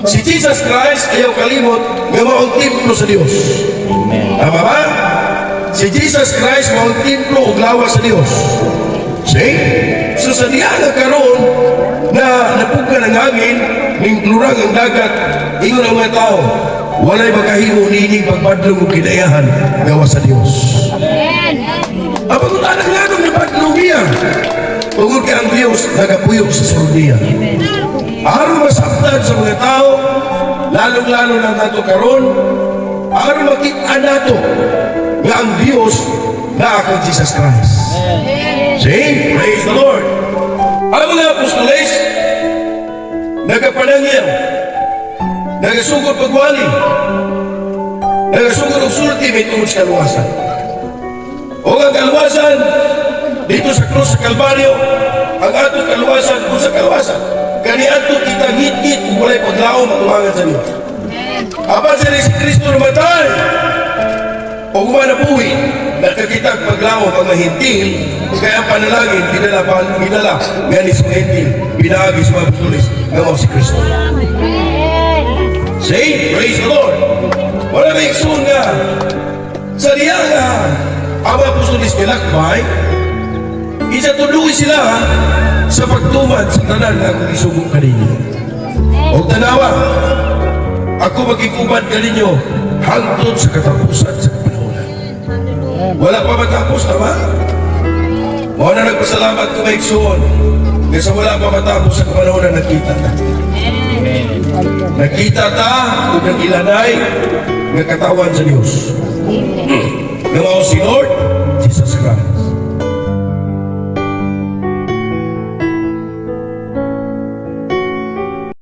Si Jesus Christ ayaw kalimot nga maong templo sa Dios. Tama ba? Si Jesus Christ maong templo ug lawas sa Dios. See? So sa diya nga karon na napuga ng hangin, ning lurag ang dagat, ingon ang mga tao, walay makahimo nining pagpadlong ug kinayahan gawas sa Dios. Ang pagkutanang lanong ni padlong niya, tungod kay ang Dios nagapuyok sa surdiya. Aron masabtan sa mga tao, lalong-lalo na nato karon, aron makita nato nga ang Dios na kang Jesus Christ. See? Praise the Lord. Ang mga apostoles, nagapanangil, nagasugod pagwali, nagasugod og sulti may tungod sa kaluwasan. O ang kaluwasan, dito sa krus sa Kalbaryo, ang atong kaluwasan kung sa kaluwasan, kani ato kita ngit-ngit kung walay paglaom matuwangan sa Diyos. Apan sa si Kristo namatay, o gumanabuhi, nakakita paglaom ang mahintil, kaya ang panalangin, pinala, gani sa mahintil, binaagi sa mga apostoles, ng si Kristo. Say, praise the Lord. Wala may iksun nga, sa diya nga, ang mga apostoles kilakbay, isa tuloy sila sa pagtumad sa tanan na akong isugong kaninyo. O tanawa, ako magkikubad kaninyo hangtod sa katapusan sa kapanahonan. Wala pa matapos, tama? Mga na nagpasalamat ko may iksuon kasi wala pa matapos sa kapanahonan, nakita ta. Nakita ta kung nagilanay ng katawan sa Diyos. Ngayon si Lord Jesus Christ.